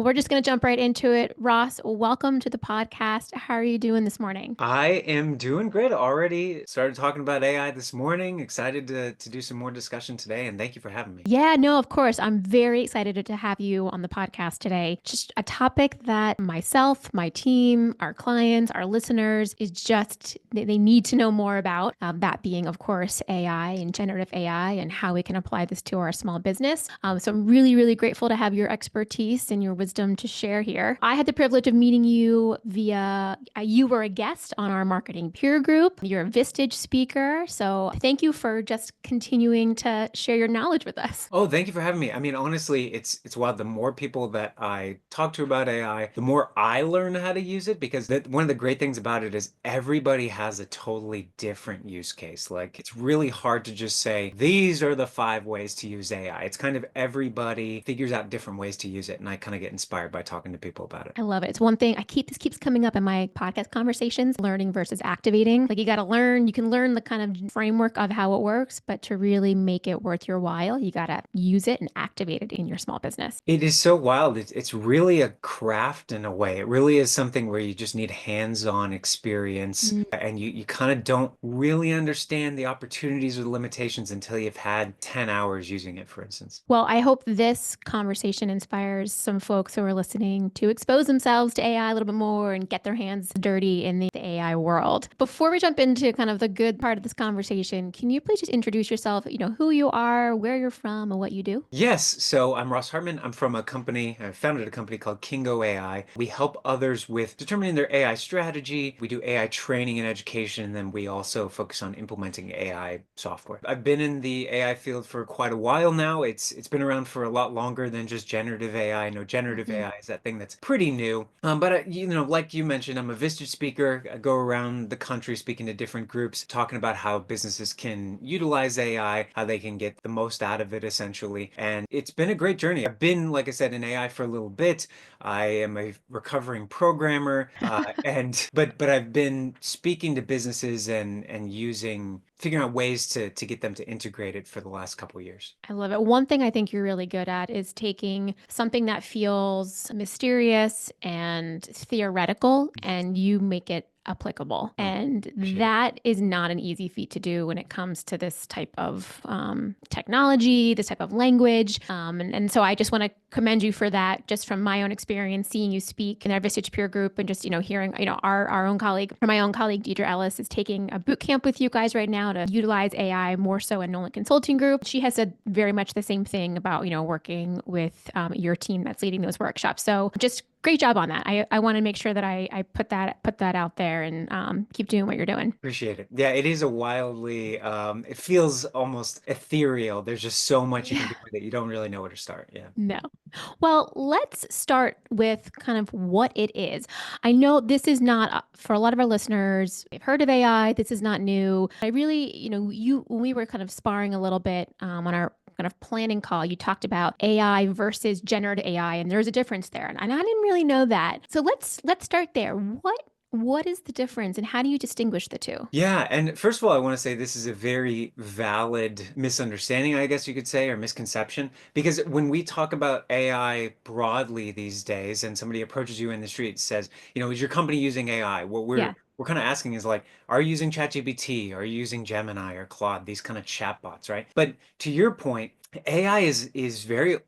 Well, we're just going to jump right into it. Ross, welcome to the podcast. How are you doing this morning? I am doing great. Already started talking about AI this morning. Excited to do some more discussion today, and thank you for having me. Yeah, no, of course. I'm very excited to have you on the podcast today. Just a topic that myself, my team, our clients, our listeners is just, they need to know more about. That being, of course, AI and generative AI and how we can apply this to our small business. So I'm really, really grateful to have your expertise and your wisdom to share here. I had the privilege of meeting you via, you were a guest on our marketing peer group. You're a Vistage speaker. So thank you for just continuing to share your knowledge with us. Oh, thank you for having me. I mean, honestly, it's wild. The more people that I talk to about AI, the more I learn how to use it because one of the great things about it is everybody has a totally different use case. Like, it's really hard to just say, these are the 5 ways to use AI. It's kind of everybody figures out different ways to use it, and I kind of get inspired by talking to people about it. I love it. It's one thing this keeps coming up in my podcast conversations, learning versus activating. Like you got to learn, you can learn the kind of framework of how it works, but to really make it worth your while, you got to use it and activate it in your small business. It is so wild. It's really a craft in a way. It really is something where you just need hands-on experience and you kind of don't really understand the opportunities or the limitations until you've had 10 hours using it, for instance. Well, I hope this conversation inspires some folks who are listening to expose themselves to AI a little bit more and get their hands dirty in the AI world. Before we jump into kind of the good part of this conversation, can you please just introduce yourself, who you are, where you're from, and what you do? Yes, so I'm Ross Hartmann. I'm from a company, I founded a company called Kiingo AI. We help others with determining their AI strategy. We do AI training and education, and then we also focus on implementing AI software. I've been in the AI field for quite a while now. It's been around for a lot longer than just generative AI. I know generative Mhm. AI is that thing that's pretty new. But like you mentioned, I'm a Vistage speaker. I go around the country speaking to different groups, talking about how businesses can utilize AI, how they can get the most out of it, essentially. And it's been a great journey. I've been, like I said, in AI for a little bit. I am a recovering programmer, and but I've been speaking to businesses and figuring out ways to get them to integrate it for the last couple of years. I love it. One thing I think you're really good at is taking something that feels mysterious and theoretical and you make it applicable. Oh, And appreciate it. that is not an easy feat to do when it comes to this type of technology, this type of language. And so I just want to commend you for that, just from my own experience, seeing you speak in our Vistage peer group and just, hearing, our own colleague, or my own colleague, Deidre Ellis, is taking a boot camp with you guys right now to utilize AI more so in Nolan Consulting Group. She has said very much the same thing about, working with your team that's leading those workshops. So just great job on that. I want to make sure that I put that out there and keep doing what you're doing. Appreciate it. Yeah, it is a wildly, it feels almost ethereal. There's just so much you can Yeah. do with it. You don't really know where to start. Yeah. No. Well, let's start with kind of what it is. I know this is not for a lot of our listeners. They've heard of AI. This is not new. I really, when we were kind of sparring a little bit on our kind of planning call, you talked about AI versus generative AI, and there's a difference there. And I didn't really know that. So let's start there. What is the difference, and how do you distinguish the two? Yeah, and first of all, I want to say this is a very valid misunderstanding, I guess you could say, or misconception, because when we talk about AI broadly these days, and somebody approaches you in the street and says, is your company using AI? What Yeah. we're kind of asking is like, are you using ChatGPT? Are you using Gemini or Claude? These kind of chatbots, right? But to your point, AI is very,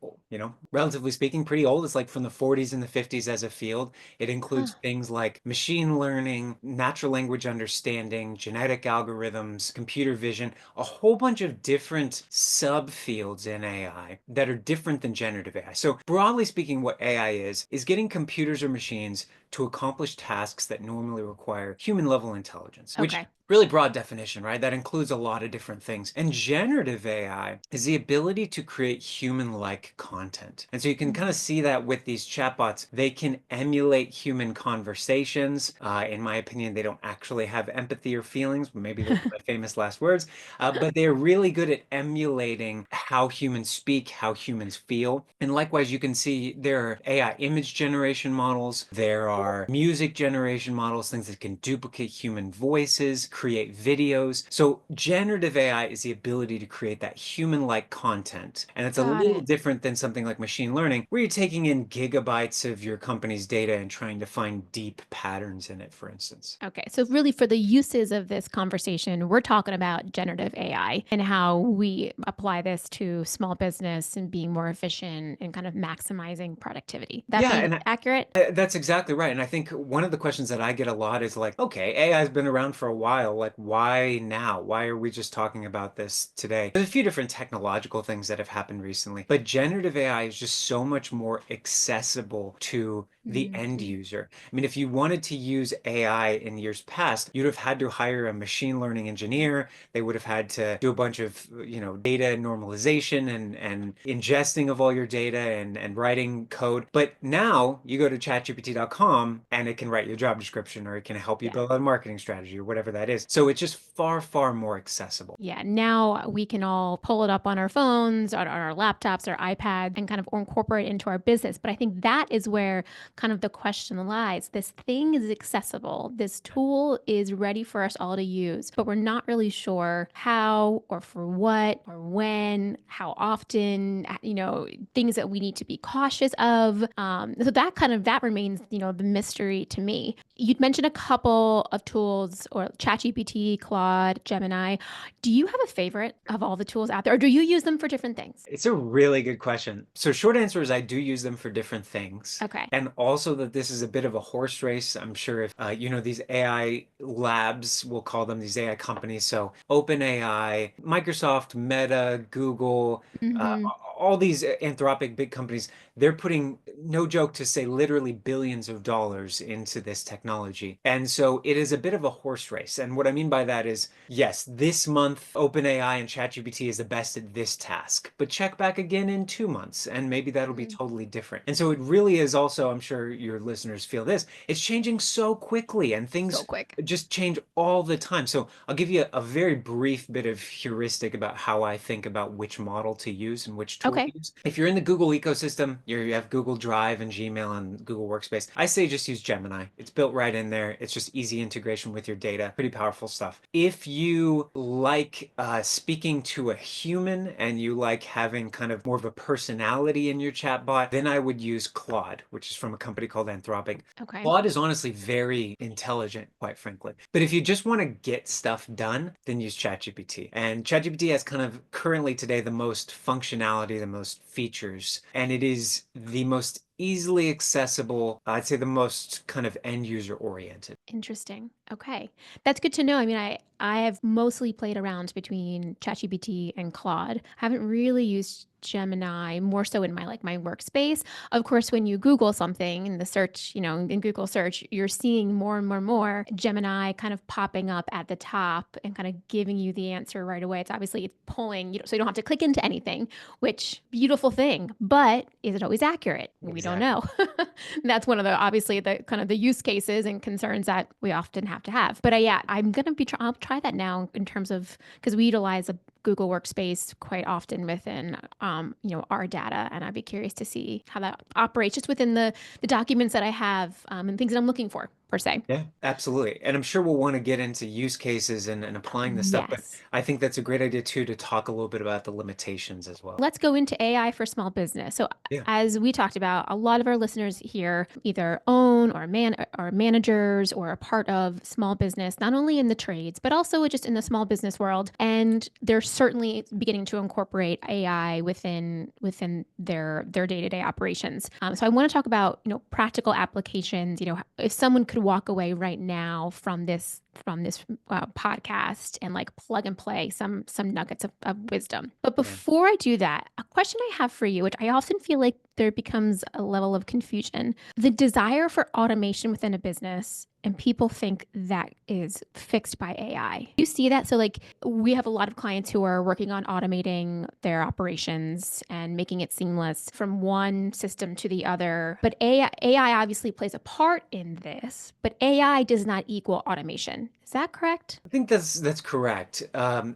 relatively speaking, pretty old. It's like from the 40s and the 50s as a field. It includes Huh. things like machine learning, natural language understanding, genetic algorithms, computer vision, a whole bunch of different subfields in AI that are different than generative AI. So, broadly speaking, what AI is getting computers or machines to accomplish tasks that normally require human level intelligence, which Okay. really broad definition, right? That includes a lot of different things. And generative AI is the ability to create human-like content. And so you can kind of Mhm. see that with these chatbots. They can emulate human conversations. In my opinion, they don't actually have empathy or feelings. Maybe those are my famous last words. But they're really good at emulating how humans speak, how humans feel. And likewise, you can see there are AI image generation models. There are music generation models, things that can duplicate human voices, create videos. So generative AI is the ability to create that human-like content. And it's a Got little it. different than something like machine learning, where you're taking in gigabytes of your company's data and trying to find deep patterns in it, for instance. Okay, so really for the uses of this conversation, we're talking about generative AI and how we apply this to small business and being more efficient and kind of maximizing productivity. That Yeah, be and accurate? that's exactly right. And I think one of the questions that I get a lot is like, okay, AI has been around for a while. Like, why now? Why are we just talking about this today? There's a few different technological things that have happened recently, but generative AI is just so much more accessible to the end Mhm. user. I mean, if you wanted to use AI in years past, you'd have had to hire a machine learning engineer. They would have had to do a bunch of, data normalization and ingesting of all your data and writing code. But now you go to chatgpt.com and it can write your job description or it can help you Yeah. build a marketing strategy or whatever that is. So it's just far, far more accessible. Yeah, now we can all pull it up on our phones, on our laptops, our iPads, and kind of incorporate it into our business. But I think that is where kind of the question lies. This thing is accessible. This tool is ready for us all to use, but we're not really sure how or for what or when, how often, things that we need to be cautious of. So that remains, the mystery to me. You'd mentioned a couple of tools or ChatGPT, Claude, Gemini. Do you have a favorite of all the tools out there, or do you use them for different things? It's a really good question. So short answer is I do use them for different things. Okay. And also that this is a bit of a horse race. I'm sure if, these AI labs, we'll call them these AI companies. So OpenAI, Microsoft, Meta, Google, uh, Mm-hmm. all these Anthropic big companies, they're putting, no joke to say, literally billions of dollars into this technology. And so it is a bit of a horse race. And what I mean by that is, yes, this month OpenAI and ChatGPT is the best at this task, but check back again in 2 months and maybe that'll be Mm. totally different. And so it really is also, I'm sure your listeners feel this, it's changing so quickly and So things quick. just change all the time. So I'll give you a very brief bit of heuristic about how I think about which model to use and which tool to Okay. use. If you're in the Google ecosystem, you have Google Drive and Gmail and Google Workspace. I say just use Gemini. It's built right in there. It's just easy integration with your data. Pretty powerful stuff. If you like speaking to a human and you like having kind of more of a personality in your chatbot, then I would use Claude, which is from a company called Anthropic. Okay. Claude is honestly very intelligent, quite frankly. But if you just want to get stuff done, then use ChatGPT. And ChatGPT has kind of currently today the most functionality, the most features, and it is the most easily accessible, I'd say the most kind of end user oriented. Interesting. Okay. That's good to know. I mean, I have mostly played around between ChatGPT and Claude. I haven't really used Gemini more so in my workspace. Of course, when you Google something in the search, in Google search, you're seeing more and more Gemini kind of popping up at the top and kind of giving you the answer right away. It's pulling, so you don't have to click into anything, which beautiful thing. But is it always accurate? We don't Exactly. know. That's one of the obviously the kind of the use cases and concerns that we often have to have. But yeah, I'll try that now in terms of because we utilize a Google Workspace quite often within our data, and I'd be curious to see how that operates just within the documents that I have and things that I'm looking for per se. Yeah, absolutely. And I'm sure we'll want to get into use cases and applying this stuff, but Yes. I think that's a great idea too to talk a little bit about the limitations as well. Let's go into AI for small business. So, Yeah. as we talked about, a lot of our listeners here either own or managers or a part of small business, not only in the trades but also just in the small business world, and they're certainly beginning to incorporate AI within their day to day operations. So, I want to talk about practical applications. If someone could walk away right now from this podcast and like plug and play some nuggets of wisdom. But Yeah. before I do that, a question I have for you, which I often feel like there becomes a level of confusion, the desire for automation within a business. And people think that is fixed by AI. You see that? So, like, we have a lot of clients who are working on automating their operations and making it seamless from one system to the other. But AI obviously plays a part in this, but AI does not equal automation. Is that correct? I think that's correct.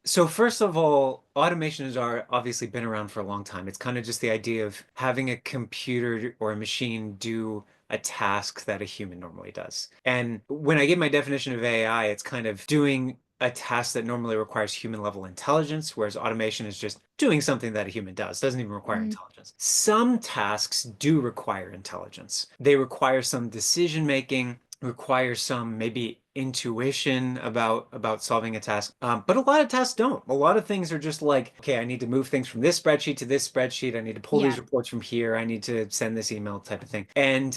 So first of all, automation has obviously been around for a long time. It's kind of just the idea of having a computer or a machine do a task that a human normally does. And when I give my definition of AI, it's kind of doing a task that normally requires human level intelligence, whereas automation is just doing something that a human does, doesn't even require Mm, intelligence. Some tasks do require intelligence. They require some decision making, require some maybe intuition about solving a task. But a lot of tasks don't. A lot of things are just like, okay, I need to move things from this spreadsheet to this spreadsheet. I need to pull these yeah. reports from here. I need to send this email type of thing. And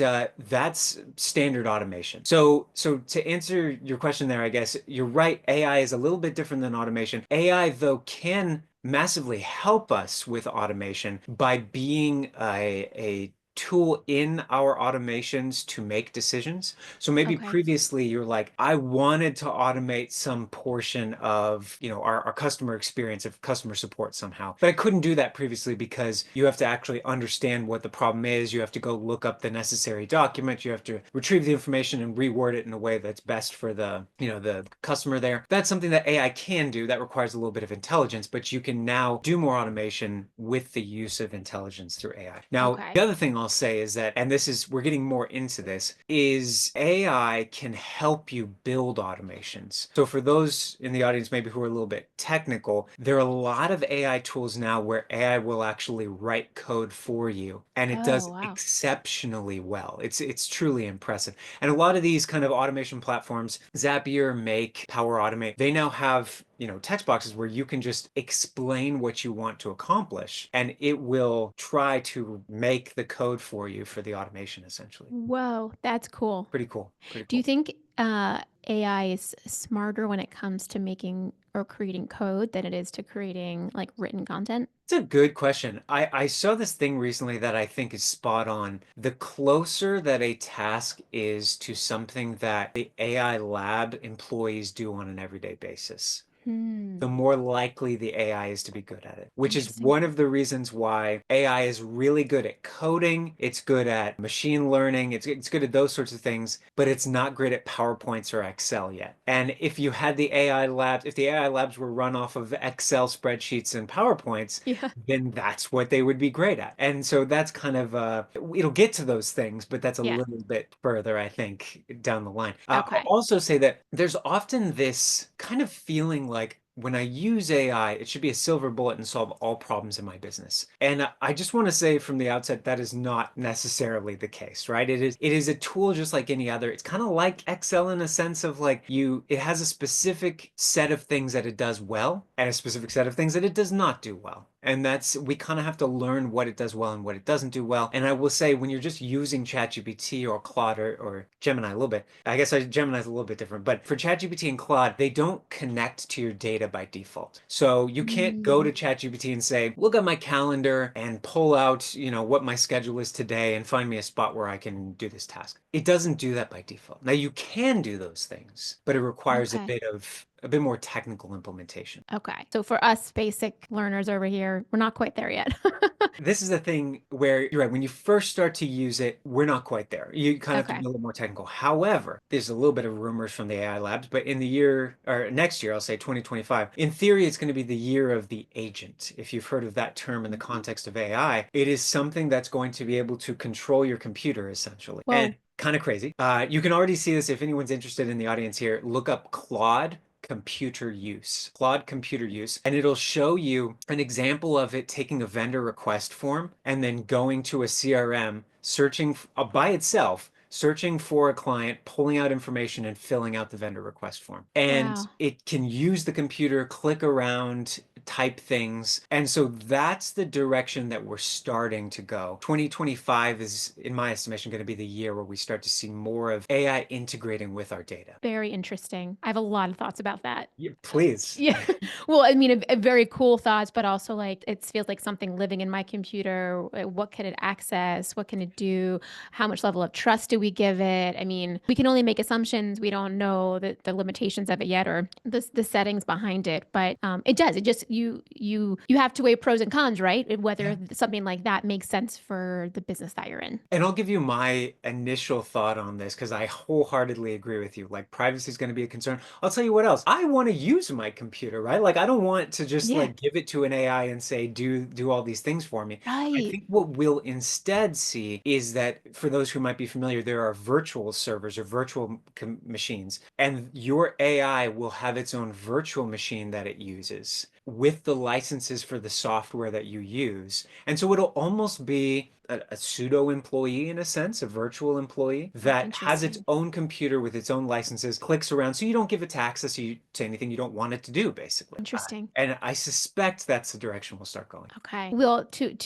that's standard automation. So to answer your question there, I guess you're right. AI is a little bit different than automation. AI, though, can massively help us with automation by being a tool in our automations to make decisions. So maybe Okay. previously you're like, I wanted to automate some portion of, our customer experience of customer support somehow. But I couldn't do that previously because you have to actually understand what the problem is. You have to go look up the necessary document. You have to retrieve the information and reword it in a way that's best for the customer there. That's something that AI can do. That requires a little bit of intelligence, but you can now do more automation with the use of intelligence through AI. Now, Okay. the other thing I'll say is that, and we're getting more into this, is AI can help you build automations. So for those in the audience maybe who are a little bit technical, there are a lot of AI tools now where AI will actually write code for you, and it Oh, does wow. exceptionally well. It's truly impressive. And a lot of these kind of automation platforms, Zapier, Make, Power Automate, they now have text boxes where you can just explain what you want to accomplish, and it will try to make the code for you for the automation, essentially. Whoa, that's cool. Pretty cool. Pretty Do you cool. think AI is smarter when it comes to making or creating code than it is to creating like written content? It's a good question. I saw this thing recently that I think is spot on. The closer that a task is to something that the AI lab employees do on an everyday basis, Hmm. the more likely the AI is to be good at it, which is Interesting. one of the reasons why AI is really good at coding. It's good at machine learning. It's good at those sorts of things, but it's not great at PowerPoints or Excel yet. And if you had the AI labs, if the AI labs were run off of Excel spreadsheets and PowerPoints, Yeah. then that's what they would be great at. And so that's kind of it'll get to those things, but that's a Yeah. little bit further, I think, down the line. I'll Okay. also say that there's often this kind of feeling like when I use AI, it should be a silver bullet and solve all problems in my business. And I just want to say from the outset that is not necessarily the case, right? It is a tool just like any other. It's kind of like Excel in a sense of like it has a specific set of things that it does well and a specific set of things that it does not do well. And we kind of have to learn what it does well and what it doesn't do well. And I will say when you're just using ChatGPT or Claude or Gemini a little bit, I guess Gemini's a little bit different, but for ChatGPT and Claude, they don't connect to your data by default. So you can't go Mm, to ChatGPT and say, look at my calendar and pull out, what my schedule is today and find me a spot where I can do this task. It doesn't do that by default. Now you can do those things, but it requires okay. a bit more technical implementation. Okay. So for us basic learners over here, we're not quite there yet. This is the thing where you're right. When you first start to use it, we're not quite there. You kind of have to be Okay. a little more technical. However, there's a little bit of rumors from the AI labs, but in the year or next year, I'll say 2025, in theory, it's going to be the year of the agent. If you've heard of that term in the context of AI, it is something that's going to be able to control your computer essentially. And Whoa. kind of crazy. You can already see this if anyone's interested in the audience here. Look up Claude computer use, Claude computer use, and it'll show you an example of it taking a vendor request form and then going to a CRM, searching by itself, searching for a client, pulling out information and filling out the vendor request form. And Wow. it can use the computer, click around, type things. And so that's the direction that we're starting to go. 2025 is, in my estimation, going to be the year where we start to see more of AI integrating with our data. Very interesting. I have a lot of thoughts about that. Yeah, please. Yeah. Well, I mean, a very cool thoughts, but also like it feels like something living in my computer. What can it access? What can it do? How much level of trust do we give it? I mean, we can only make assumptions. We don't know the limitations of it yet or the settings behind it, but it does. It just you have to weigh pros and cons, right? And whether something like that makes sense for the business that you're in. And I'll give you my initial thought on this because I wholeheartedly agree with you. Like, privacy is going to be a concern. I'll tell you what else. I want to use my computer, right? Like, I don't want to just Yeah. like give it to an AI and say, do all these things for me. I Right. think what we'll instead see is that for those who might be familiar, there are virtual servers or virtual machines, and your AI will have its own virtual machine that it uses with the licenses for the software that you use. And so it'll almost be a pseudo employee in a sense, a virtual employee Oh, that has its interesting. own computer with its own licenses, clicks around. So you don't give it access to anything you don't want it to do, basically. Interesting. And I suspect that's the direction we'll start going. Okay. Well, I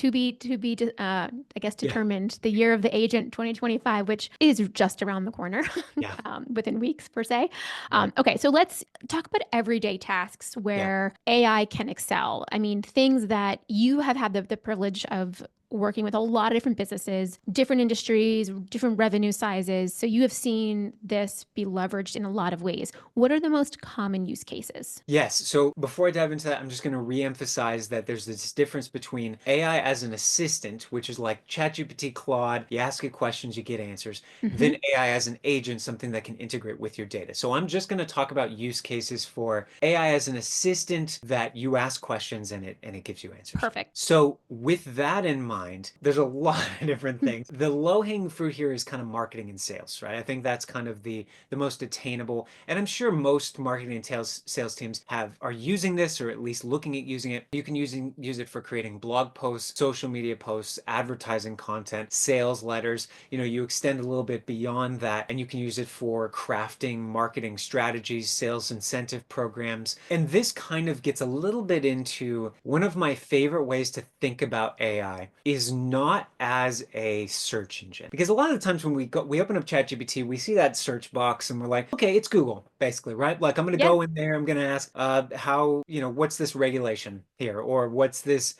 guess Yeah. determined the year of the agent 2025, which is just around the corner, Yeah. within weeks per se. Right. Okay, so let's talk about everyday tasks Yeah. where AI can excel. I mean, things that you have had the privilege of working with a lot of different businesses, different industries, different revenue sizes. So you have seen this be leveraged in a lot of ways. What are the most common use cases? Yes. So before I dive into that, I'm just going to re-emphasize that there's this difference between AI as an assistant, which is like ChatGPT, Claude, you ask it questions, you get answers, then Hmm. AI as an agent, something that can integrate with your data. So I'm just going to talk about use cases for AI as an assistant that you ask questions and it gives you answers. Perfect. So with that in mind, there's a lot of different things. The low-hanging fruit here is kind of marketing and sales, right? I think that's kind of the most attainable. And I'm sure most marketing and sales teams are using this or at least looking at using it. You can use it for creating blog posts, social media posts, advertising content, sales letters. You extend a little bit beyond that and you can use it for crafting marketing strategies, sales incentive programs. And this kind of gets a little bit into one of my favorite ways to think about AI is not as a search engine. Because a lot of the times when we open up ChatGPT, we see that search box and we're like, okay, it's Google, basically, right? Like I'm going to Yeah. go in there, I'm going to ask, what's this regulation here? Or what's this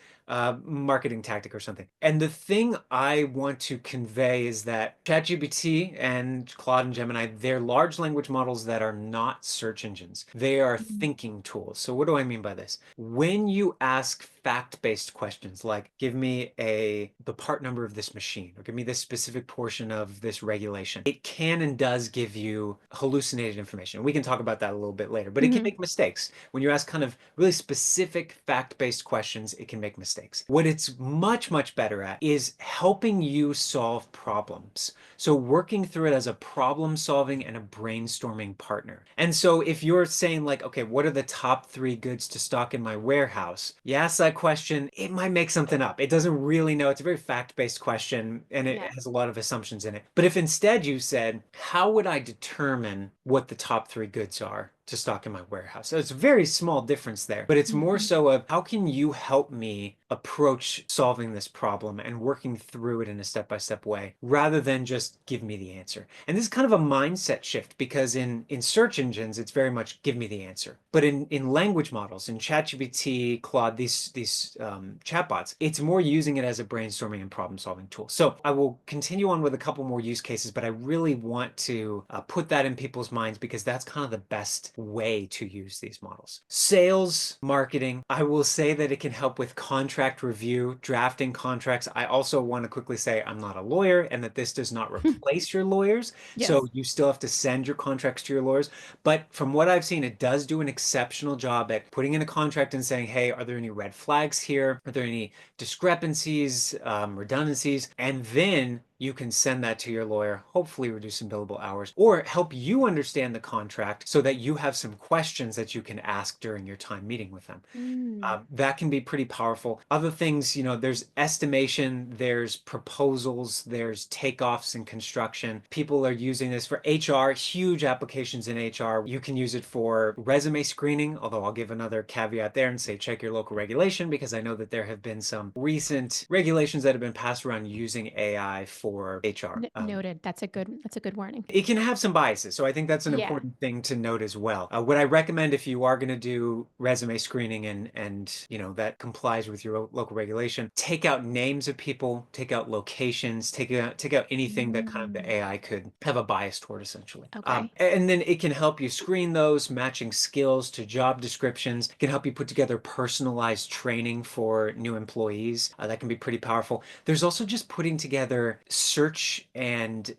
marketing tactic or something. And the thing I want to convey is that ChatGPT and Claude and Gemini, they're large language models that are not search engines. They are Mhm. thinking tools. So what do I mean by this? When you ask fact-based questions like give me the part number of this machine or give me this specific portion of this regulation, it can and does give you hallucinated information. We can talk about that a little bit later, but it can Mhm. make mistakes. When you ask kind of really specific fact-based questions, it can make mistakes. What it's much, much better at is helping you solve problems. So working through it as a problem solving and a brainstorming partner. And so if you're saying like, okay, what are the top 3 goods to stock in my warehouse? You ask that question, it might make something up. It doesn't really know. It's a very fact-based question and it Yeah. has a lot of assumptions in it. But if instead you said, how would I determine what the top 3 goods are to stock in my warehouse? So it's a very small difference there, but it's more Mhm. so of how can you help me approach solving this problem and working through it in a step-by-step way rather than just give me the answer. And this is kind of a mindset shift because in search engines, it's very much give me the answer. But in language models, in ChatGPT, Claude, these chatbots, it's more using it as a brainstorming and problem-solving tool. So I will continue on with a couple more use cases, but I really want to put that in people's minds because that's kind of the best way to use these models. Sales, marketing, I will say that it can help with contract review, drafting contracts. I also want to quickly say I'm not a lawyer and that this does not replace your lawyers. So Yes. you still have to send your contracts to your lawyers. But from what I've seen, it does do an exceptional job at putting in a contract and saying, hey, are there any red flags here? Are there any discrepancies, redundancies? And then you can send that to your lawyer, hopefully reduce some billable hours, or help you understand the contract so that you have some questions that you can ask during your time meeting with them. Mm. That can be pretty powerful. Other things, there's estimation, there's proposals, there's takeoffs in construction. People are using this for HR, huge applications in HR. You can use it for resume screening, although I'll give another caveat there and say check your local regulation because I know that there have been some recent regulations that have been passed around using AI for for HR. Noted. That's a good warning. It can have some biases. So I think that's an Yeah. important thing to note as well. What I recommend if you are going to do resume screening and that complies with your local regulation, take out names of people, take out locations, take out anything that kind of the Mm, AI could have a bias toward essentially. okay. And then it can help you screen those, matching skills to job descriptions. It can help you put together personalized training for new employees. That can be pretty powerful. There's also just putting together search and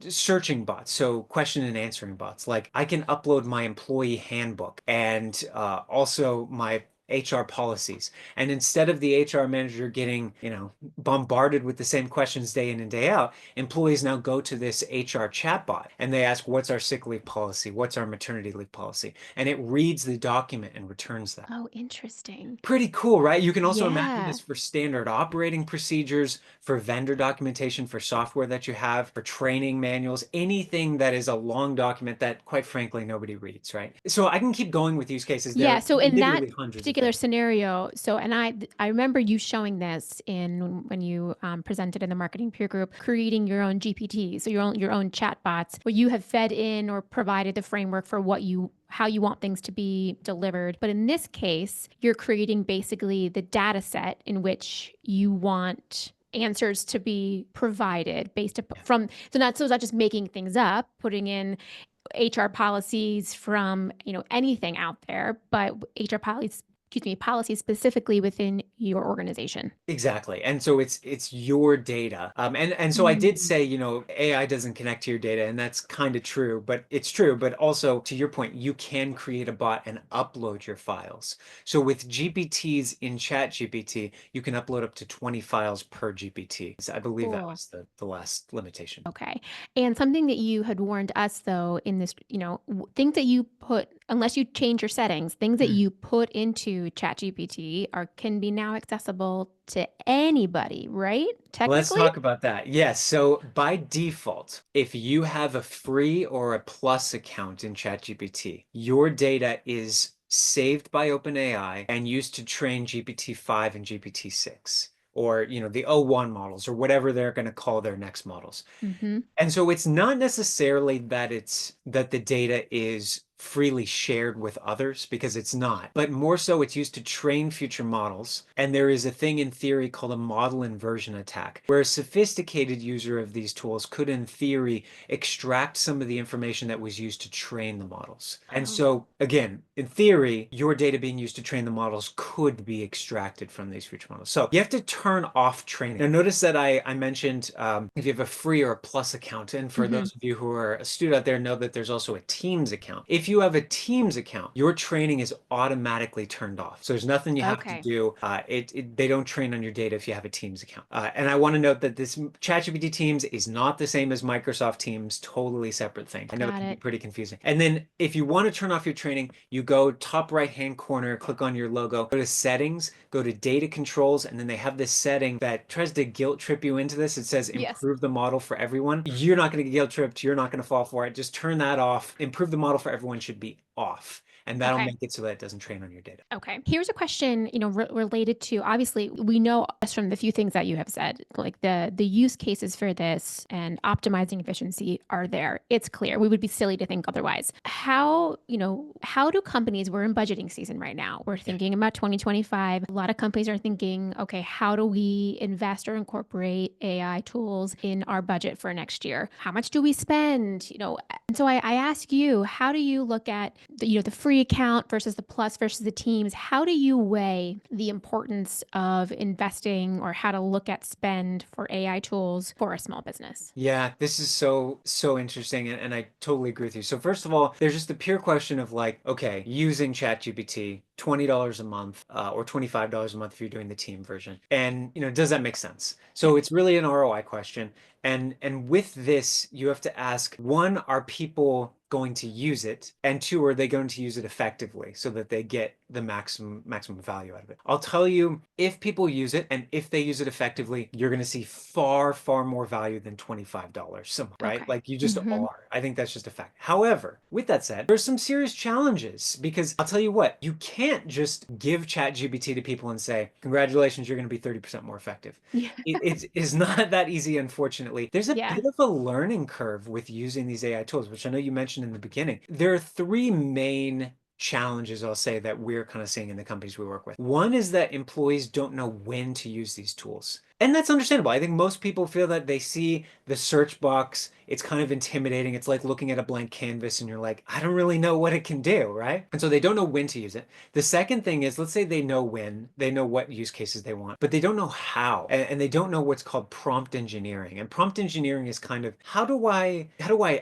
searching bots, so question and answering bots. Like I can upload my employee handbook and also my HR policies. And instead of the HR manager getting, bombarded with the same questions day in and day out, employees now go to this HR chatbot and they ask, what's our sick leave policy? What's our maternity leave policy? And it reads the document and returns that. Oh, interesting. Pretty cool, right? You can also imagine Yeah. this for standard operating procedures, for vendor documentation, for software that you have, for training manuals, anything that is a long document that, quite frankly, nobody reads, right? So I can keep going with use cases. There Yeah, are so in that literally hundreds of particular things. scenario, and I remember you showing this in when you presented in the marketing peer group, creating your own GPT, so your own chat bots, where you have fed in or provided the framework for how you want things to be delivered. But in this case, you're creating basically the data set in which you want answers to be provided based from so it's not just making things up, putting in HR policies from, anything out there, but HR policies, excuse me, policies specifically within your organization. Exactly. And so it's your data. And so I did Mm, say, AI doesn't connect to your data, and that's kind of true, but it's true. But also to your point, you can create a bot and upload your files. So with GPTs in ChatGPT, you can upload up to 20 files per GPT. So I believe that cool. was the last limitation. Okay. And something that you had warned us though in this, things that you put, unless you change your settings, things that Hmm. you put into ChatGPT can be now accessible to anybody, right? Let's Technically? talk about that. Yes. So by default, if you have a free or a plus account in ChatGPT, your data is saved by OpenAI and used to train GPT-5 and GPT-6, or the O1 models or whatever they're going to call their next models. Mm-hmm. And so it's not necessarily that the data is freely shared with others, because it's not, but more so it's used to train future models. And there is a thing in theory called a model inversion attack, where a sophisticated user of these tools could, in theory, extract some of the information that was used to train the models. And Oh. so, again, in theory, your data being used to train the models could be extracted from these future models. So you have to turn off training. Now, notice that I mentioned if you have a free or a plus account, and for Mm-hmm. those of you who are astute out there, know that there's also a Teams account. If you have a Teams account, your training is automatically turned off. So there's nothing you have to Okay. do. They don't train on your data if you have a Teams account. And I want to note that this ChatGPT Teams is not the same as Microsoft Teams, totally separate thing. I know it Got can be it. pretty confusing. And then if you want to turn off your training, you go top right hand corner, click on your logo, go to settings, go to data controls, and then they have this setting that tries to guilt trip you into this. It says Yes. improve the model for everyone. You're not going to get guilt tripped. You're not going to fall for it. Just turn that off. Improve the model for everyone should be off. And that'll Okay. make it so that it doesn't train on your data. Okay. Here's a question, related to, obviously we know just from the few things that you have said, like the use cases for this and optimizing efficiency are there. It's clear. We would be silly to think otherwise. How do companies, we're in budgeting season right now. We're Yeah. thinking about 2025. A lot of companies are thinking, okay, how do we invest or incorporate AI tools in our budget for next year? How much do we spend? And so I ask you, how do you look at the free account versus the plus versus the teams? How do you weigh the importance of investing or how to look at spend for AI tools for a small business? Yeah, this is so interesting, and I totally agree with you. So first of all, there's just the pure question of like, okay, using ChatGPT, $20 a month, or $25 a month if you're doing the team version. And does that make sense? So Yes. it's really an ROI question. And with this, you have to ask, one, are people going to use it? And two, are they going to use it effectively so that they get the maximum value out of it? I'll tell you, if people use it and if they use it effectively, you're going to see far more value than $25 some, right? Okay. Like you just Hmm. are. I think that's just a fact. However, with that said, there's some serious challenges because I'll tell you what, you can't just give ChatGPT to people and say, congratulations, you're going to be 30% more effective. Yeah. It is not that easy, unfortunately. There's a Yeah. bit of a learning curve with using these AI tools, which I know you mentioned in the beginning. There are three main challenges, I'll say, that we're kind of seeing in the companies we work with. One is that employees don't know when to use these tools. And that's understandable. I think most people feel that they see the search box, it's kind of intimidating. It's like looking at a blank canvas and you're like, I don't really know what it can do, right? And so they don't know when to use it. The second thing is, let's say they know when, they know what use cases they want, but they don't know how, and they don't know what's called prompt engineering. And prompt engineering is kind of how do I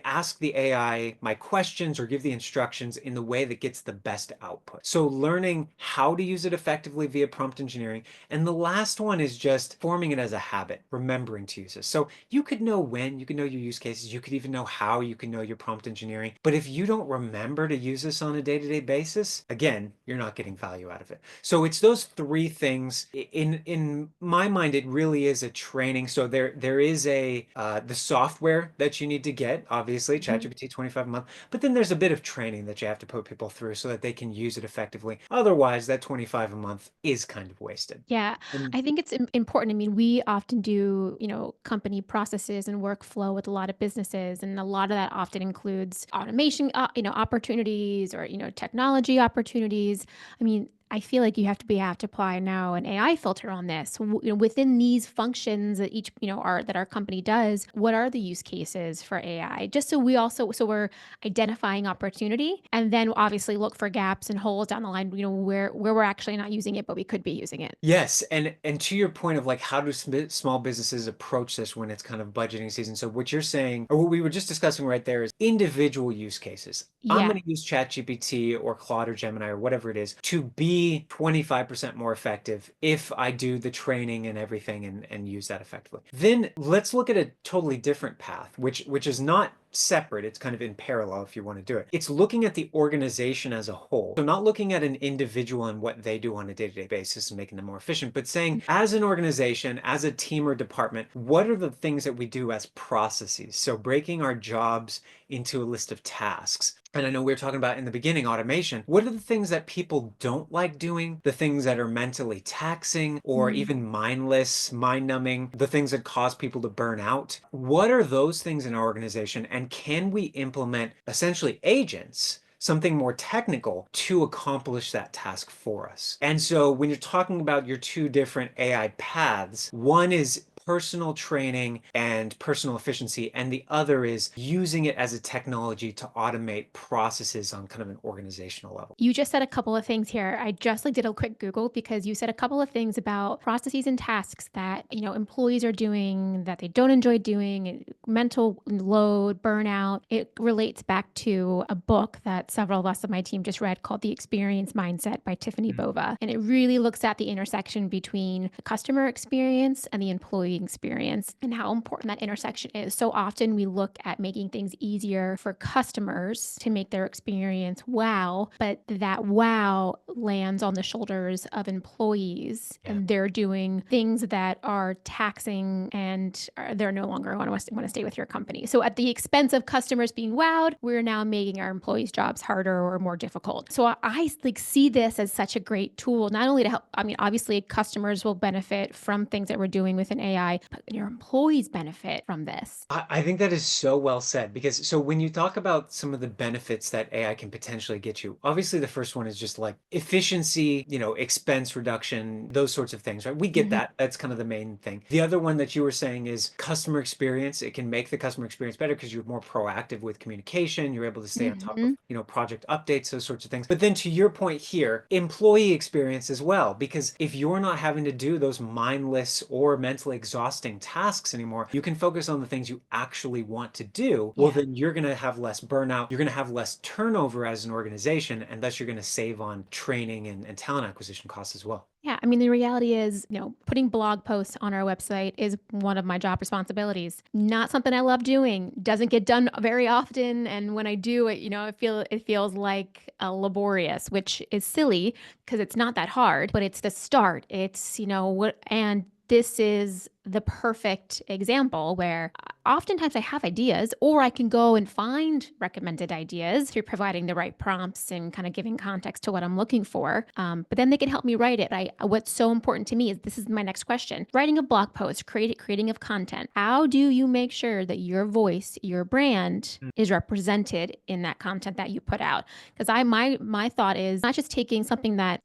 ask the AI my questions or give the instructions in the way that gets the best output. So learning how to use it effectively via prompt engineering. And the last one is just forming it as a habit, remembering to use this. So you could know when, you could know your use cases, you could even know how, you can know your prompt engineering. But if you don't remember to use this on a day-to-day basis, again, you're not getting value out of it. So it's those three things. In my mind, it really is a training. So there is the software that you need to get, obviously, Mhm. ChatGPT 25 a month, but then there's a bit of training that you have to put people through so that they can use it effectively. Otherwise, that 25 a month is kind of wasted. Yeah, And I think it's important. I mean, we often do, company processes and workflow with a lot of businesses, and a lot of that often includes automation, opportunities or, technology opportunities. I mean, I feel like you have to apply now an AI filter on this. Within these functions that each, our that our company does, what are the use cases for AI? Just so we're identifying opportunity and then obviously look for gaps and holes down the line, where we're actually not using it, but we could be using it. yes, and to your point of like how do small businesses approach this when it's kind of budgeting season? So what you're saying, or what we were just discussing right there, is individual use cases. I'm Yeah. going to use ChatGPT or Claude or Gemini or whatever it is to be 25% more effective if I do the training and everything and use that effectively. Then let's look at a totally different path, which is not separate. It's kind of in parallel if you want to do it. It's looking at the organization as a whole. So not looking at an individual and what they do on a day-to-day basis and making them more efficient, but saying as an organization, as a team or department, what are the things that we do as processes? So breaking our jobs into a list of tasks. And I know we were talking about in the beginning automation. What are the things that people don't like doing? The things that are mentally taxing or Mm. even mindless, mind numbing, the things that cause people to burn out. What are those things in our organization? And can we implement essentially agents? Something more technical to accomplish that task for us. And so when you're talking about your two different AI paths, one is personal training and personal efficiency, and the other is using it as a technology to automate processes on kind of an organizational level. You just said a couple of things here. I just like did a quick Google because you said a couple of things about processes and tasks that, employees are doing that they don't enjoy doing, and mental load, burnout. It relates back to a book that several of us on my team just read called The Experience Mindset by Tiffany Mhm. Bova. And it really looks at the intersection between the customer experience and the employee experience and how important that intersection is. So often we look at making things easier for customers to make their experience wow, but that wow lands on the shoulders of employees Yeah. and they're doing things that are taxing and they're no longer want to stay with your company. So at the expense of customers being wowed, we're now making our employees' jobs harder or more difficult. So I like see this as such a great tool, not only to help, I mean, obviously customers will benefit from things that we're doing with an AI, but your employees benefit from this. I think that is so well said because so when you talk about some of the benefits that AI can potentially get you, obviously the first one is just like efficiency, expense reduction, those sorts of things, right? We get Mhm. that. That's kind of the main thing. The other one that you were saying is customer experience. It can make the customer experience better because you're more proactive with communication. You're able to stay on top of, Mhm. project updates, those sorts of things. But then to your point here, employee experience as well, because if you're not having to do those mindless or mentally exhausting exhausting tasks anymore. You can focus on the things you actually want to do. Well, Yeah. then you're going to have less burnout. You're going to have less turnover as an organization, and thus you're going to save on training and talent acquisition costs as well. Yeah, I mean, the reality is, putting blog posts on our website is one of my job responsibilities. Not something I love doing. Doesn't get done very often, and when I do it, it feels like laborious, which is silly because it's not that hard, but it's the start. It's, what and this is the perfect example where oftentimes I have ideas, or I can go and find recommended ideas through providing the right prompts and kind of giving context to what I'm looking for. But then they can help me write it. What's so important to me is this is my next question: writing a blog post, creating of content. How do you make sure that your voice, your brand, is represented in that content that you put out? Because my thought is not just taking something that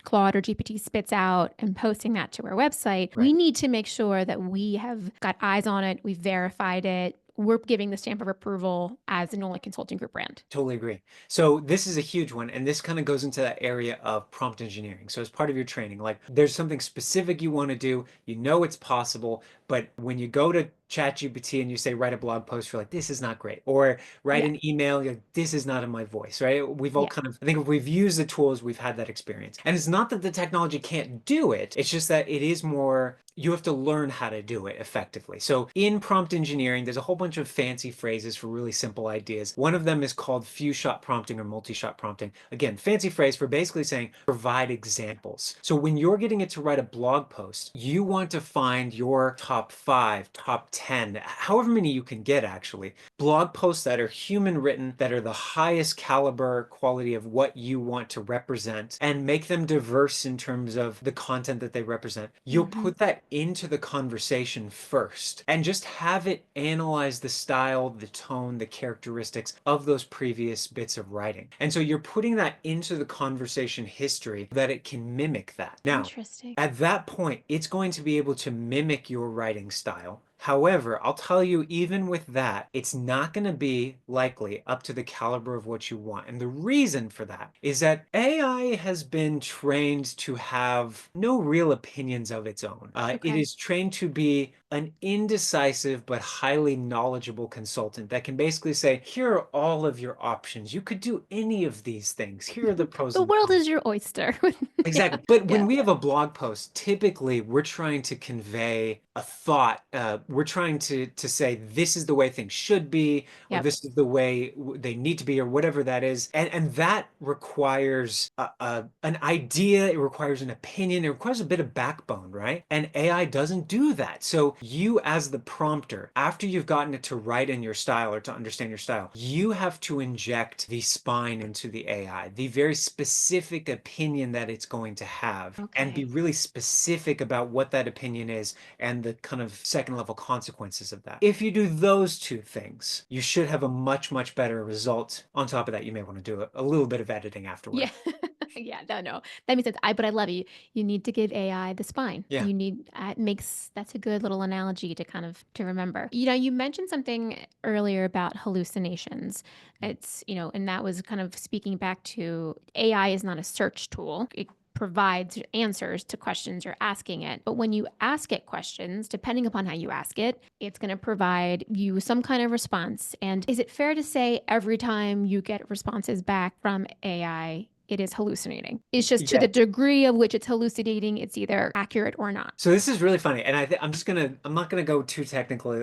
Claude or GPT spits out and posting that to our website. Right. We need to make sure that we have got eyes on it, we've verified it, we're giving the stamp of approval as an only consulting group brand. Totally agree. So this is a huge one, and this kind of goes into that area of prompt engineering. So as part of your training, like there's something specific you want to do, you know it's possible, but when you go to ChatGPT and you say write a blog post, you're like, this is not great. Or write Yeah. an email, you're like, this is not in my voice, right? We've all Yeah. kind of, I think if we've used the tools, we've had that experience. And it's not that the technology can't do it, it's just that it is more, you have to learn how to do it effectively. So in prompt engineering, there's a whole bunch of fancy phrases for really simple ideas. One of them is called few-shot prompting or multi-shot prompting. Again, fancy phrase for basically saying provide examples. So when you're getting it to write a blog post, you want to find your top 5, top 10, however many you can get actually, blog posts that are human written, that are the highest caliber quality of what you want to represent, and make them diverse in terms of the content that they represent. You'll Mm-hmm. put that into the conversation first and just have it analyze the style, the tone, the characteristics of those previous bits of writing. And so you're putting that into the conversation history that it can mimic that. Now, Interesting. at that point, it's going to be able to mimic your writing style. However, I'll tell you, even with that, it's not going to be likely up to the caliber of what you want. And the reason for that is that AI has been trained to have no real opinions of its own. It Okay. is trained to be an indecisive but highly knowledgeable consultant that can basically say, here are all of your options. You could do any of these things. Here are the pros The and world cons. is your oyster. Yeah. Exactly. But when Yeah. we have a blog post, typically we're trying to convey a thought. We're trying to say this is the way things should be, or Yep. this is the way they need to be, or whatever that is. And that requires an idea. It requires an opinion. It requires a bit of backbone, right? And AI doesn't do that. So you, as the prompter, after you've gotten it to write in your style or to understand your style, you have to inject the spine into the AI, the very specific opinion that it's going to have, and be Okay. really specific about what that opinion is and the kind of second level consequences of that. If you do those two things, you should have a much, much better result. On top of that, you may want to do a little bit of editing Yeah. afterward. Yeah, no. That makes sense. But I love you. You need to give AI the spine. Yeah. You need it makes that's a good little analogy to kind of to remember. You mentioned something earlier about hallucinations. It's, and that was kind of speaking back to AI is not a search tool. It provides answers to questions you're asking it. But when you ask it questions, depending upon how you ask it, it's going to provide you some kind of response. And is it fair to say every time you get responses back from AI, it is hallucinating? It's just to Yeah. the degree of which it's hallucinating, it's either accurate or not. So this is really funny, and I'm not gonna go too technical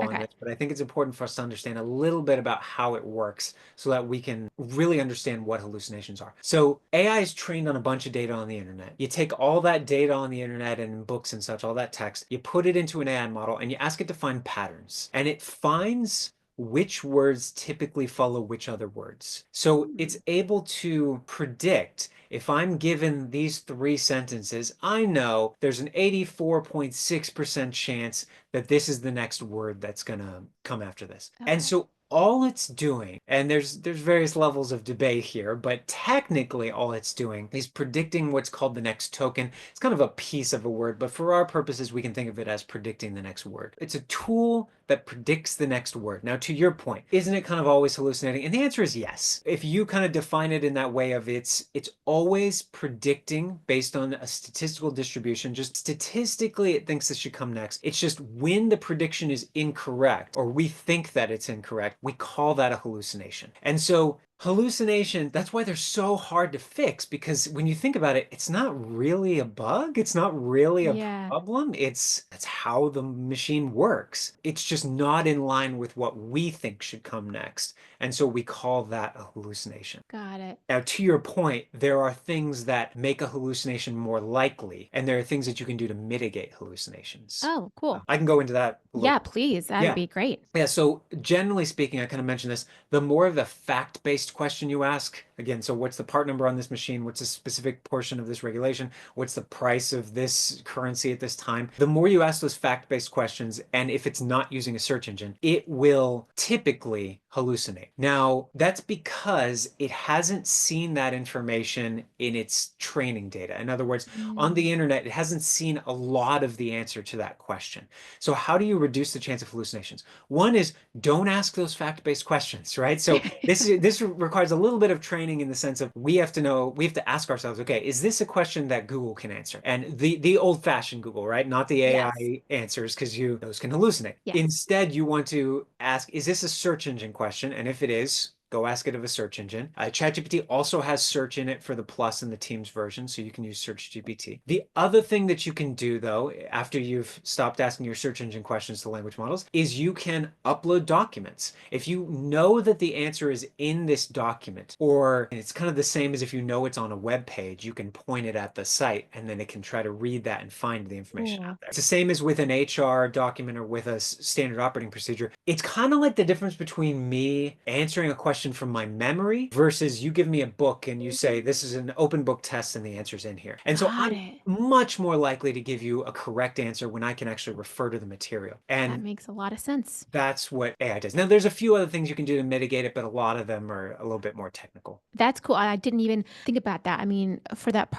on Okay. this, but I think it's important for us to understand a little bit about how it works so that we can really understand what hallucinations are. So AI is trained on a bunch of data on the internet. You take all that data on the internet and in books and such, all that text, you put it into an AI model and you ask it to find patterns, and it finds which words typically follow which other words. So it's Hmm. able to predict if I'm given these 3 sentences, I know there's an 84.6% chance that this is the next word that's gonna come after this. And Okay. so all it's doing, and there's various levels of debate here, but technically all it's doing is predicting what's called the next token. It's kind of a piece of a word, but for our purposes, we can think of it as predicting the next word. It's a tool that predicts the next word. Now, to your point, isn't it kind of always hallucinating? And the answer is yes. If you kind of define it in that way of it's always predicting based on a statistical distribution, just statistically it thinks this should come next. It's just when the prediction is incorrect or we think that it's incorrect, we call that a hallucination. And so hallucination, that's why they're so hard to fix, because when you think about it, it's not really a bug. It's not really a Yeah. problem. That's how the machine works. It's just not in line with what we think should come next. And so we call that a hallucination. Got it. Now, to your point, there are things that make a hallucination more likely, and there are things that you can do to mitigate hallucinations. Oh, cool. I can go into that a little. Yeah, please. That would Yeah. be great. Yeah, so generally speaking, I kind of mentioned this, the more of a fact-based question you ask, again, so what's the part number on this machine? What's a specific portion of this regulation? What's the price of this currency at this time? The more you ask those fact-based questions, and if it's not using a search engine, it will typically hallucinate. Now, that's because it hasn't seen that information in its training data. In other words, on Mm. the internet, it hasn't seen a lot of the answer to that question. So how do you reduce the chance of hallucinations? One is don't ask those fact-based questions, right? So this requires a little bit of training in the sense of we have to ask ourselves, okay, is this a question that Google can answer? And the old-fashioned Google, right? Not the Yes. AI answers, because those can hallucinate. Yes. Instead, you want to ask, is this a search engine question? And if it is, go ask it of a search engine. ChatGPT also has search in it for the Plus and the Teams version, so you can use Search GPT. The other thing that you can do, though, after you've stopped asking your search engine questions to language models, is you can upload documents. If you know that the answer is in this document, or it's kind of the same as if you know it's on a web page, you can point it at the site, and then it can try to read that and find the information out Cool. there. It's the same as with an HR document or with a standard operating procedure. It's kind of like the difference between me answering a question from my memory versus you give me a book and you say, this is an open book test and the answer's in here. And so Got I'm it. much more likely to give you a correct answer when I can actually refer to the material. That And makes a lot of sense. that's what AI does. Now, there's a few other things you can do to mitigate it, but a lot of them are a little bit more technical. That's cool. I didn't even think about that. I mean, for that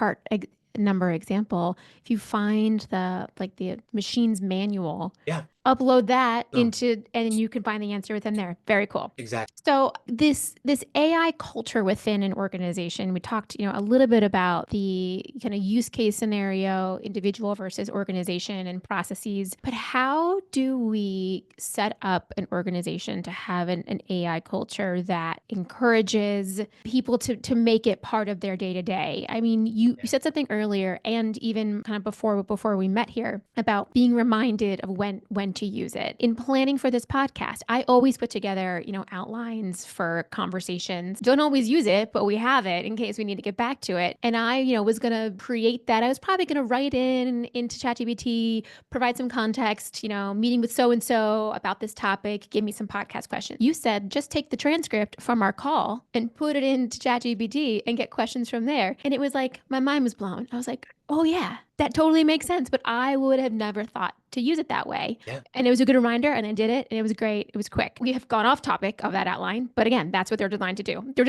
number example, if you find the machine's manual, Yeah. upload that No, into, and then you can find the answer within there. Very cool. exactly. So this AI culture within an organization, we talked, a little bit about the kind of use case scenario, individual versus organization and processes. But how do we set up an organization to have an AI culture that encourages people to make it part of their day to day? I mean, you said something earlier, and even kind of before we met here, about being reminded of when to use it. In planning for this podcast, I always put together, outlines for conversations. Don't always use it, but we have it in case we need to get back to it. And I, was going to create that. I was probably going to write into ChatGPT, provide some context, meeting with so and so about this topic, give me some podcast questions. You said just take the transcript from our call and put it into ChatGPT and get questions from there. And it was like my mind was blown. I was like, oh yeah, that totally makes sense. But I would have never thought to use it that way. Yeah. And it was a good reminder, and I did it, and it was great. It was quick. We have gone off topic of that outline, but again, that's what they're designed to do. They're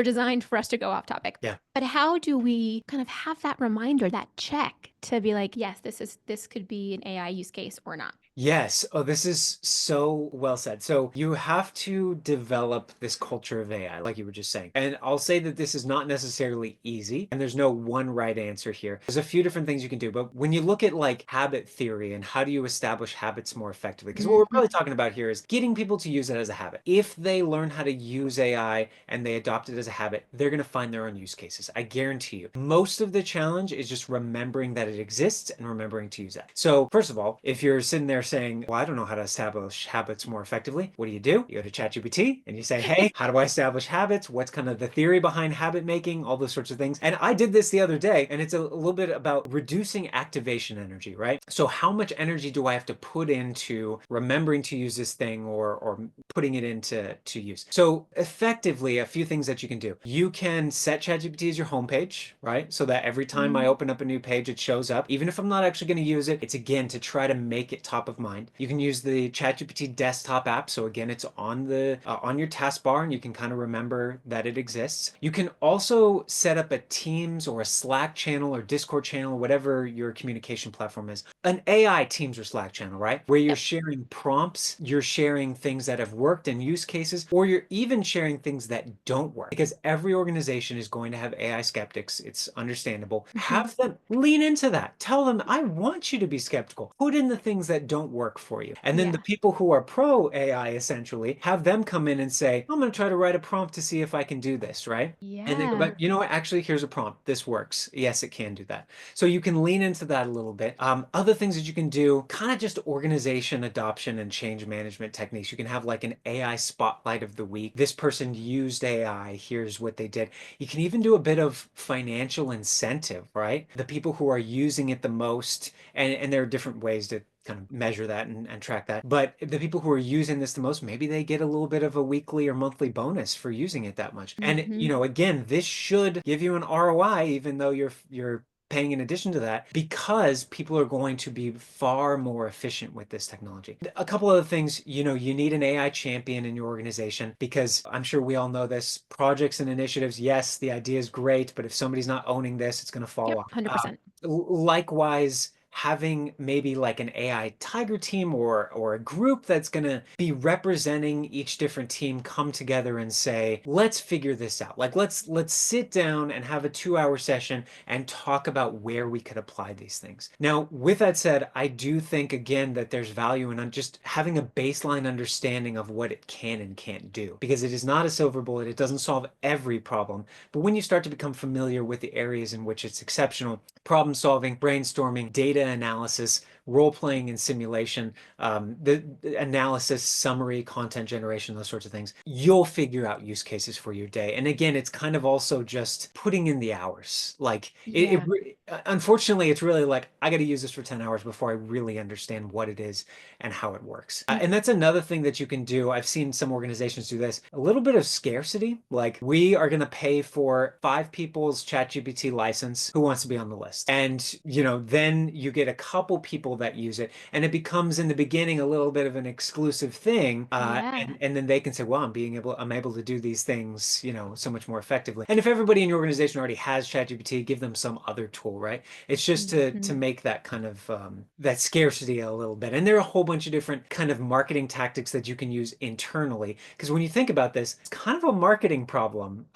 designed for us to go off topic. Yeah. But how do we kind of have that reminder, that check to be like, yes, this could be an AI use case or not? Yes. Oh, this is so well said. So you have to develop this culture of AI, like you were just saying. And I'll say that this is not necessarily easy, and there's no one right answer here. There's a few different things you can do. But when you look at like habit theory and how do you establish habits more effectively, because what we're really talking about here is getting people to use it as a habit. If they learn how to use AI and they adopt it as a habit, they're going to find their own use cases. I guarantee you. Most of the challenge is just remembering that it exists and remembering to use that. So first of all, if you're sitting there saying, well, I don't know how to establish habits more effectively, what do? You go to ChatGPT and you say, hey, how do I establish habits? What's kind of the theory behind habit making? All those sorts of things. And I did this the other day, and it's a little bit about reducing activation energy, right? So how much energy do I have to put into remembering to use this thing or putting it into use? So effectively, a few things that you can do. You can set ChatGPT as your homepage, right? So that every time I open up a new page, it shows up. Even if I'm not actually going to use it, it's again to try to make it top of mind. You can use the ChatGPT desktop app. So again, it's on the on your taskbar, and you can kind of remember that it exists. You can also set up a Teams or a Slack channel or Discord channel, whatever your communication platform is. An AI Teams or Slack channel, right? Where you're Yep. sharing prompts, you're sharing things that have worked and use cases, or you're even sharing things that don't work. Because every organization is going to have AI skeptics. It's understandable. Hmm. Have them lean into that. Tell them, I want you to be skeptical. Put in the things that don't work for you. And then the Yeah. people who are pro AI, essentially, have them come in and say, I'm going to try to write a prompt to see if I can do this, right? And they go Yeah. back, you know what? Actually, here's a prompt. This works. Yes, it can do that. So you can lean into that a little bit. Other things that you can do, kind of just organization, adoption, and change management techniques. You can have like an AI spotlight of the week. This person used AI. Here's what they did. You can even do a bit of financial incentive, right? The people who are using it the most, and there are different ways to kind of measure that and track that. But the people who are using this the most, maybe they get a little bit of a weekly or monthly bonus for using it that much. And Hmm. again, this should give you an ROI, even though you're paying in addition to that, because people are going to be far more efficient with this technology. A couple other things, you need an AI champion in your organization, because I'm sure we all know this. Projects and initiatives, yes, the idea is great, but if somebody's not owning this, it's going to fall Yep. off. 100%. Likewise, having maybe like an AI tiger team or a group that's going to be representing each different team come together and say, let's figure this out. Like let's sit down and have a 2-hour session and talk about where we could apply these things. Now, with that said, I do think again that there's value in just having a baseline understanding of what it can and can't do, because it is not a silver bullet. It doesn't solve every problem. But when you start to become familiar with the areas in which it's exceptional, problem solving, brainstorming, data analysis, role playing and simulation, the analysis, summary, content generation, those sorts of things, you'll figure out use cases for your day. And again, it's kind of also just putting in the hours. Like Yeah. unfortunately, it's really like, I got to use this for 10 hours before I really understand what it is and how it works. And that's another thing that you can do. I've seen some organizations do this, a little bit of scarcity. Like, we are going to pay for 5 people's ChatGPT license. Who wants to be on the list? And, then you get a couple people that use it, and it becomes in the beginning a little bit of an exclusive thing. Yeah. And then they can say, well, I'm able to do these things, so much more effectively. And if everybody in your organization already has ChatGPT, give them some other tool, right? It's just to Hmm. make that kind of that scarcity a little bit. And there are a whole bunch of different kind of marketing tactics that you can use internally. Because when you think about this, it's kind of a marketing problem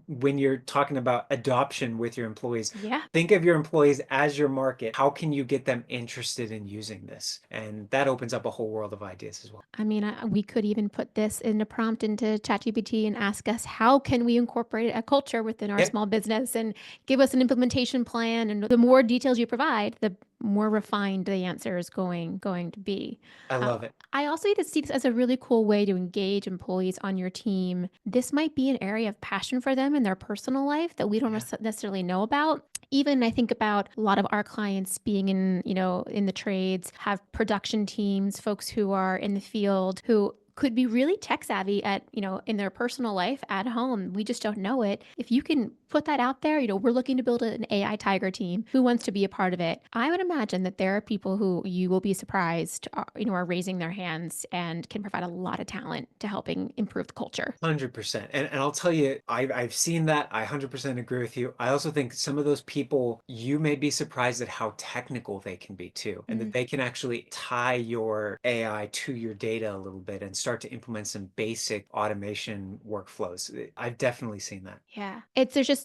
when you're talking about adoption with your employees. Yeah. Think of your employees as your market. How can you get them interested in using this? And that opens up a whole world of ideas as well. I mean, we could even put this in a prompt into ChatGPT and ask us how can we incorporate a culture within our Yep, small business, and give us an implementation plan. And the more details you provide, the more refined the answer is going to be. I Uh, love it. I also need to see this as a really cool way to engage employees on your team. This might be an area of passion for them in their personal life that we don't Yeah. necessarily know about. Even I think about a lot of our clients being in the trades, have production teams, folks who are in the field who could be really tech savvy in their personal life at home. We just don't know it. If you can put that out there, we're looking to build an AI tiger team. Who wants to be a part of it? I would imagine that there are people who you will be surprised, are raising their hands and can provide a lot of talent to helping improve the culture. 100%. And I'll tell you, I've seen that. I 100% agree with you. I also think some of those people, you may be surprised at how technical they can be too, and that Mm. they can actually tie your AI to your data a little bit and start to implement some basic automation workflows. I've definitely seen that. Yeah.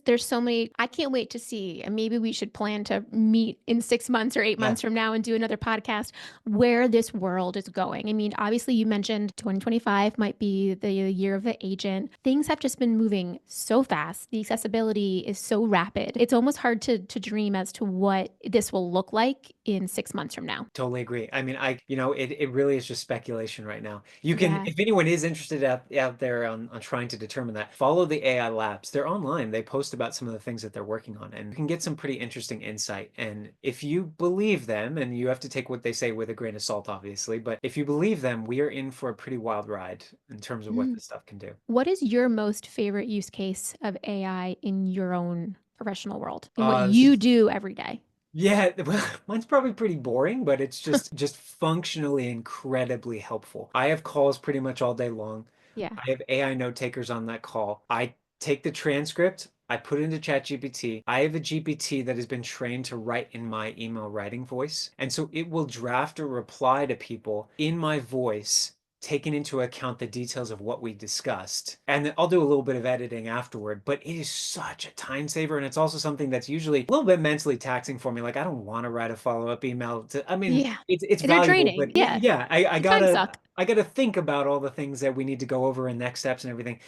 There's so many. I can't wait to see. And maybe we should plan to meet in 6 months or eight Yeah, months from now and do another podcast where this world is going. I mean, obviously, you mentioned 2025 might be the year of the agent. Things have just been moving so fast. The accessibility is so rapid. It's almost hard to dream as to what this will look like in 6 months from now. totally agree. I mean, it really is just speculation right now. You can, Yeah. if anyone is interested out there on trying to determine that, follow the AI labs. They're online. They post about some of the things that they're working on, and you can get some pretty interesting insight. And if you believe them, and you have to take what they say with a grain of salt, obviously, but if you believe them, we are in for a pretty wild ride in terms of what Mm. this stuff can do. What is your most favorite use case of AI in your own professional world, in what This you is do every day? Yeah, well, mine's probably pretty boring, but it's just functionally incredibly helpful. I have calls pretty much all day long. Yeah. I have AI note takers on that call. I take the transcript, I put it into ChatGPT. I have a GPT that has been trained to write in my email writing voice. And so it will draft a reply to people in my voice, taking into account the details of what we discussed. And then I'll do a little bit of editing afterward, but it is such a time saver. And it's also something that's usually a little bit mentally taxing for me. Like, I don't want to write a follow-up email to, I mean, Yeah. it's They're valuable, draining. but Yeah. yeah, I The time gotta suck. I gotta think about all the things that we need to go over and next steps and everything.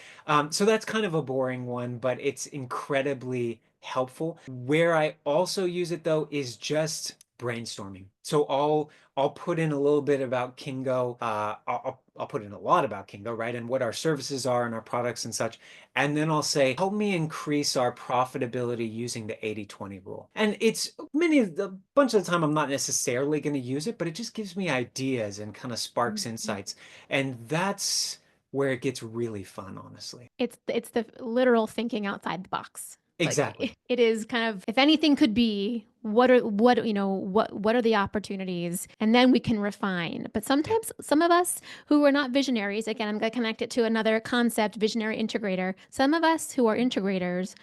So that's kind of a boring one, but it's incredibly helpful. Where I also use it though is just brainstorming. So I'll put in a little bit about Kingo. I'll put in a lot about Kingo, right? And what our services are and our products and such. And then I'll say, help me increase our profitability using the 80/20 rule. And it's a bunch of the time I'm not necessarily going to use it, but it just gives me ideas and kind of sparks Mhm. insights. And that's where it gets really fun, honestly. It's the literal thinking outside the box. Like Exactly. it is kind of if anything could be, what are the opportunities? And then we can refine. But Yeah. sometimes some of us who are not visionaries, again, I'm going to connect it to another concept, visionary integrator. Some of us who are integrators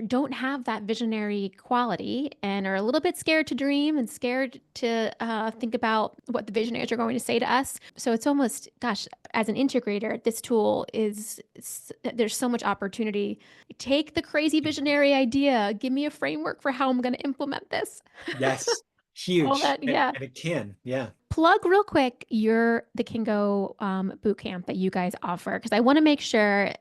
don't have that visionary quality and are a little bit scared to dream and scared to think about what the visionaries are going to say to us. So it's almost, gosh, as an integrator, this tool there's so much opportunity. Take the crazy visionary idea, give me a framework for how I'm going to implement this. Yes. All Huge. that, yeah. And it can. Yeah. Plug real quick the Kingo boot camp that you guys offer because I want to make sure,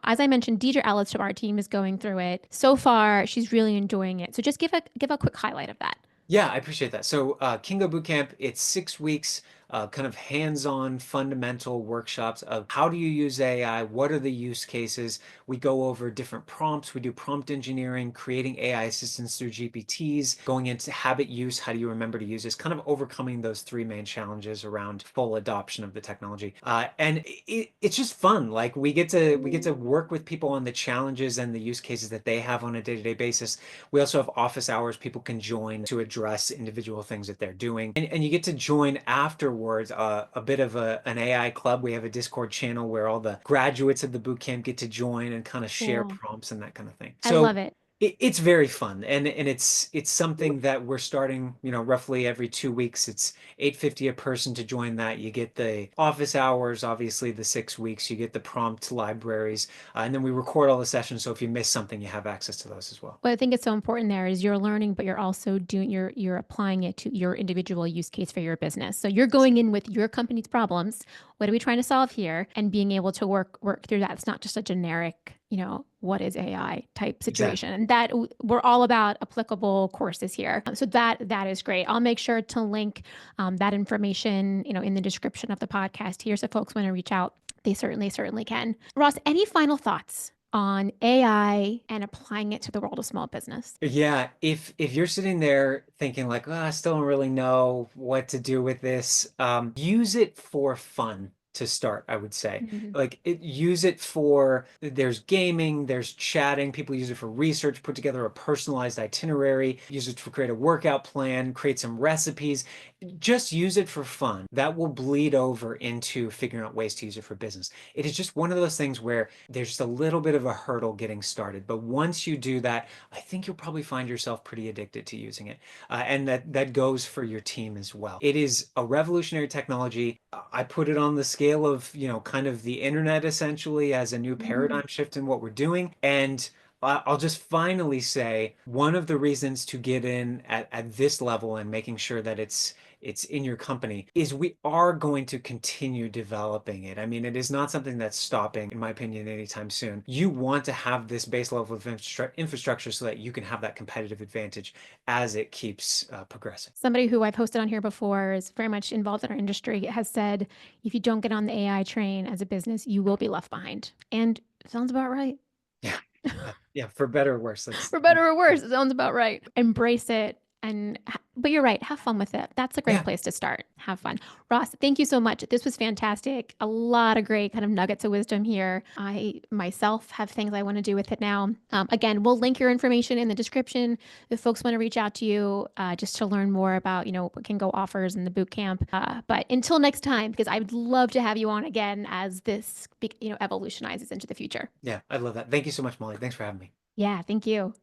as I mentioned, Deidre Ellis from our team is going through it. So far, she's really enjoying it. So just give a quick highlight of that. Yeah, I appreciate that. So, Kingo Bootcamp, it's 6 weeks, kind of hands-on fundamental workshops of how do you use AI? What are the use cases? We go over different prompts. We do prompt engineering, creating AI assistants through GPTs, going into habit use. How do you remember to use this? Kind of overcoming those three main challenges around full adoption of the technology. And it's just fun. Like we get to work with people on the challenges and the use cases that they have on a day-to-day basis. We also have office hours people can join to address individual things that they're doing. And you get to join afterwards a bit of an AI club. We have a Discord channel where all the graduates of the boot camp get to join and kind of share Cool. prompts and that kind of thing. I So love it. it's very fun and it's something that we're starting, roughly every 2 weeks. It's 850 a person to join that. You get the office hours, obviously the 6 weeks, you get the prompt libraries, and then we record all the sessions. So if you miss something, you have access to those as well. What I think is so important there is you're learning, but you're also you're applying it to your individual use case for your business. So you're going in with your company's problems. What are we trying to solve here? And being able to work through that. It's not just a generic, what is AI type Exactly. situation. And that we're all about applicable courses here. So that is great. I'll make sure to link that information, in the description of the podcast here. So folks want to reach out, they certainly can. Ross, any final thoughts on AI and applying it to the world of small business? Yeah, if you're sitting there thinking like, oh, I still don't really know what to do with this, use it for fun to start, I would say. Mhm. Use it for, there's gaming, there's chatting, people use it for research, put together a personalized itinerary, use it to create a workout plan, create some recipes. Just use it for fun. That will bleed over into figuring out ways to use it for business. It is just one of those things where there's just a little bit of a hurdle getting started. But once you do that, I think you'll probably find yourself pretty addicted to using it. And that goes for your team as well. It is a revolutionary technology. I put it on the scale of, kind of the internet essentially as a new Mhm. paradigm shift in what we're doing. And I'll just finally say one of the reasons to get in at this level and making sure that it's in your company is we are going to continue developing it. I mean, it is not something that's stopping, in my opinion, anytime soon. You want to have this base level of infrastructure so that you can have that competitive advantage as it keeps progressing. Somebody who I've hosted on here before is very much involved in our industry has said, if you don't get on the AI train as a business, you will be left behind. And it sounds about right. Yeah. Yeah, for better or worse. That's For better or worse, it sounds about right. Embrace it. But you're right, have fun with it. That's a great Yeah. place to start. Have fun. Ross, thank you so much. This was fantastic. A lot of great kind of nuggets of wisdom here. I myself have things I want to do with it now. Again, we'll link your information in the description if folks want to reach out to you just to learn more about, what Kiingo offers in the boot camp. But until next time, because I would love to have you on again as this, evolutionizes into the future. Yeah, I love that. Thank you so much, Molly. Thanks for having me. Yeah, thank you.